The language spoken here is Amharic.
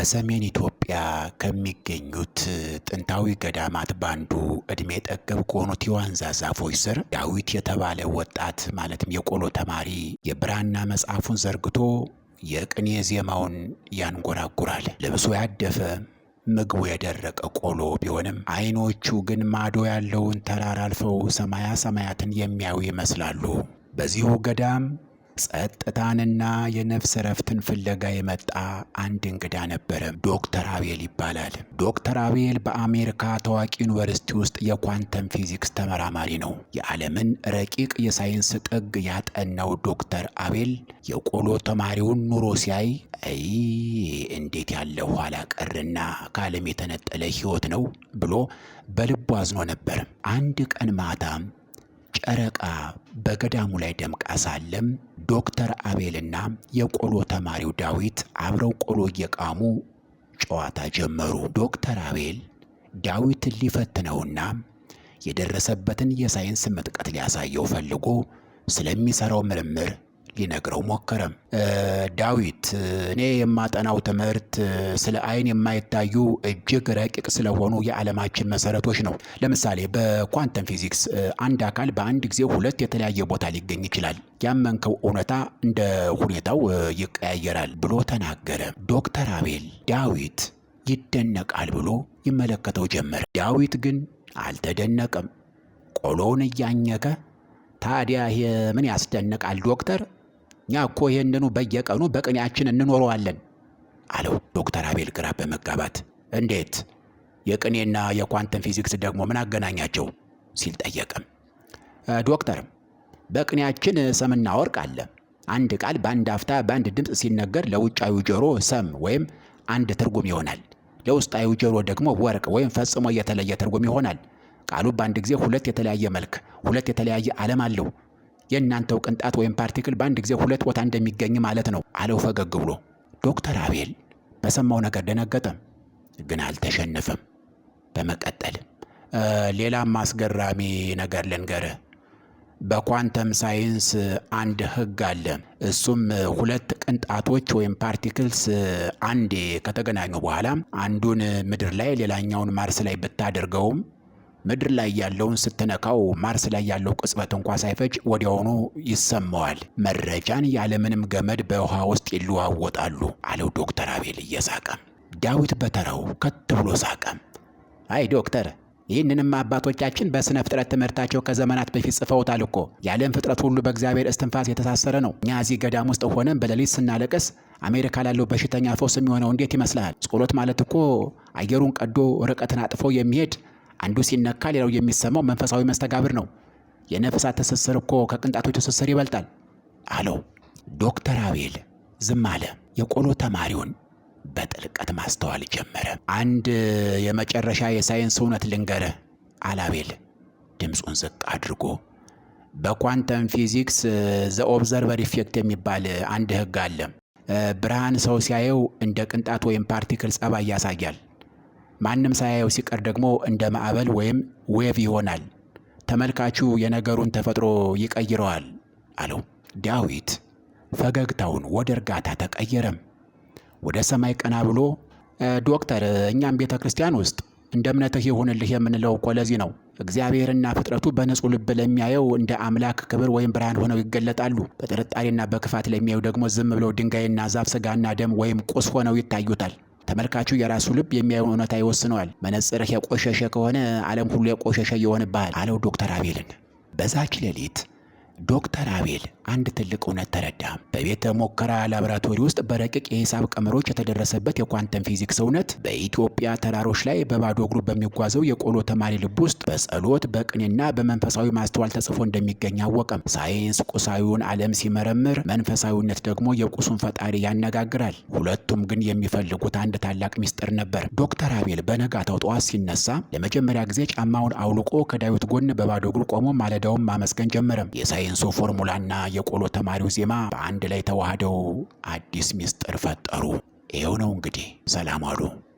በሰሜን ኢትዮጵያ ከሚገኙት ጥንታዊ ገዳማት ባንዱ እድሜ ጠገብ ከሆኑት የዋንዛ ዛፎች ስር ዳዊት የተባለ ወጣት ማለትም የቆሎ ተማሪ የብራና መጽሐፉን ዘርግቶ የቅኔ ዜማውን ያንጎራጉራል። ልብሱ ያደፈ ምግቡ የደረቀ ቆሎ ቢሆንም አይኖቹ ግን ማዶ ያለውን ተራራ አልፈው ሰማያ ሰማያትን የሚያዩ ይመስላሉ። በዚሁ ገዳም ጸጥታንና የነፍስ ረፍትን ፍለጋ የመጣ አንድ እንግዳ ነበረ። ዶክተር አቤል ይባላል። ዶክተር አቤል በአሜሪካ ታዋቂ ዩኒቨርሲቲ ውስጥ የኳንተም ፊዚክስ ተመራማሪ ነው። የዓለምን ረቂቅ የሳይንስ ጥግ ያጠናው ዶክተር አቤል የቆሎ ተማሪውን ኑሮ ሲያይ እንዴት ያለ ኋላ ቀርና ከዓለም የተነጠለ ሕይወት ነው ብሎ በልቡ አዝኖ ነበር። አንድ ቀን ማታ ጨረቃ በገዳሙ ላይ ደምቃ ሳለም ዶክተር አቤልና የቆሎ ተማሪው ዳዊት አብረው ቆሎ እየቃሙ ጨዋታ ጀመሩ። ዶክተር አቤል ዳዊትን ሊፈትነውና የደረሰበትን የሳይንስ ምጥቀት ሊያሳየው ፈልጎ ስለሚሰራው ምርምር ሊነግረው ሞከረም። ዳዊት፣ እኔ የማጠናው ትምህርት ስለ አይን የማይታዩ እጅግ ረቂቅ ስለሆኑ የዓለማችን መሰረቶች ነው። ለምሳሌ በኳንተም ፊዚክስ አንድ አካል በአንድ ጊዜ ሁለት የተለያየ ቦታ ሊገኝ ይችላል። ያመንከው እውነታ እንደ ሁኔታው ይቀያየራል ብሎ ተናገረ። ዶክተር አቤል ዳዊት ይደነቃል ብሎ ይመለከተው ጀመረ። ዳዊት ግን አልተደነቀም። ቆሎውን እያኘከ ታዲያ ይሄ ምን ያስደንቃል ዶክተር? እኛ እኮ ይህንኑ በየቀኑ በቅኔያችን እንኖረዋለን አለው። ዶክተር አቤል ግራ በመጋባት እንዴት? የቅኔና የኳንተም ፊዚክስ ደግሞ ምን አገናኛቸው ሲል ጠየቀም። ዶክተር፣ በቅኔያችን ሰምና ወርቅ አለ። አንድ ቃል በአንድ አፍታ በአንድ ድምፅ ሲነገር ለውጫዊ ጆሮ ሰም ወይም አንድ ትርጉም ይሆናል፣ ለውስጣዊ ጆሮ ደግሞ ወርቅ ወይም ፈጽሞ የተለየ ትርጉም ይሆናል። ቃሉ በአንድ ጊዜ ሁለት የተለያየ መልክ፣ ሁለት የተለያየ ዓለም አለው። የእናንተው ቅንጣት ወይም ፓርቲክል በአንድ ጊዜ ሁለት ቦታ እንደሚገኝ ማለት ነው አለው ፈገግ ብሎ። ዶክተር አቤል በሰማው ነገር ደነገጠ፣ ግን አልተሸነፈም። በመቀጠል ሌላም አስገራሚ ነገር ልንገርህ። በኳንተም ሳይንስ አንድ ሕግ አለ። እሱም ሁለት ቅንጣቶች ወይም ፓርቲክልስ አንዴ ከተገናኙ በኋላ አንዱን ምድር ላይ ሌላኛውን ማርስ ላይ ብታደርገውም ምድር ላይ ያለውን ስትነካው ማርስ ላይ ያለው ቅጽበት እንኳ ሳይፈጅ ወዲያውኑ ይሰማዋል። መረጃን ያለምንም ገመድ በውሃ ውስጥ ይለዋወጣሉ አለው ዶክተር አቤል እየሳቀ። ዳዊት በተራው ከት ብሎ ሳቀ። አይ ዶክተር፣ ይህንንም አባቶቻችን በስነ ፍጥረት ትምህርታቸው ከዘመናት በፊት ጽፈውታል እኮ። የዓለም ፍጥረት ሁሉ በእግዚአብሔር እስትንፋስ የተሳሰረ ነው። እኛ እዚህ ገዳም ውስጥ ሆነን በሌሊት ስናለቅስ አሜሪካ ላለው በሽተኛ ፈውስ የሚሆነው እንዴት ይመስልሃል? ጸሎት ማለት እኮ አየሩን ቀዶ ርቀትን አጥፎ የሚሄድ አንዱ ሲነካ ሌላው የሚሰማው መንፈሳዊ መስተጋብር ነው። የነፍሳት ትስስር እኮ ከቅንጣቶች ትስስር ይበልጣል አለው። ዶክተር አቤል ዝም አለ። የቆሎ ተማሪውን በጥልቀት ማስተዋል ጀመረ። አንድ የመጨረሻ የሳይንስ እውነት ልንገርህ አለ አቤል ድምፁን ዝቅ አድርጎ። በኳንተም ፊዚክስ ዘ ኦብዘርቨር ኢፌክት የሚባል አንድ ሕግ አለ። ብርሃን ሰው ሲያየው እንደ ቅንጣት ወይም ፓርቲክል ጸባይ ያሳያል። ማንም ሳያየው ሲቀር ደግሞ እንደ ማዕበል ወይም ዌቭ ይሆናል። ተመልካቹ የነገሩን ተፈጥሮ ይቀይረዋል አለው። ዳዊት ፈገግታውን ወደ እርጋታ ተቀየረም። ወደ ሰማይ ቀና ብሎ ዶክተር፣ እኛም ቤተ ክርስቲያን ውስጥ እንደ እምነትህ ይሁንልህ የምንለው እኮ ለዚህ ነው። እግዚአብሔርና ፍጥረቱ በንጹሕ ልብ ለሚያየው እንደ አምላክ ክብር ወይም ብርሃን ሆነው ይገለጣሉ። በጥርጣሬና በክፋት ለሚያዩ ደግሞ ዝም ብለው ድንጋይና ዛፍ፣ ስጋና ደም ወይም ቁስ ሆነው ይታዩታል። ተመልካቹ የራሱ ልብ የሚያየውን እውነታ ይወስነዋል። መነጽርህ የቆሸሸ ከሆነ ዓለም ሁሉ የቆሸሸ ይሆንብሃል አለው ዶክተር አቤልን። በዛች ሌሊት ዶክተር አቤል አንድ ትልቅ እውነት ተረዳ። በቤተ ሙከራ ላቦራቶሪ ውስጥ በረቂቅ የሂሳብ ቀመሮች የተደረሰበት የኳንተም ፊዚክስ እውነት በኢትዮጵያ ተራሮች ላይ በባዶ እግሩ በሚጓዘው የቆሎ ተማሪ ልብ ውስጥ በጸሎት በቅኔና በመንፈሳዊ ማስተዋል ተጽፎ እንደሚገኝ አወቀም። ሳይንስ ቁሳዊውን ዓለም ሲመረምር፣ መንፈሳዊነት ደግሞ የቁሱን ፈጣሪ ያነጋግራል። ሁለቱም ግን የሚፈልጉት አንድ ታላቅ ምስጢር ነበር። ዶክተር አቤል በነጋታው ጠዋት ሲነሳ ለመጀመሪያ ጊዜ ጫማውን አውልቆ ከዳዊት ጎን በባዶ እግሩ ቆሞ ማለዳውን ማመስገን ጀመረ። የሳይንሱ ፎርሙላና የቆሎ ተማሪው ዜማ በአንድ ላይ ተዋህደው አዲስ ምስጢር ፈጠሩ። ይኸው ነው እንግዲህ። ሰላም አሉ።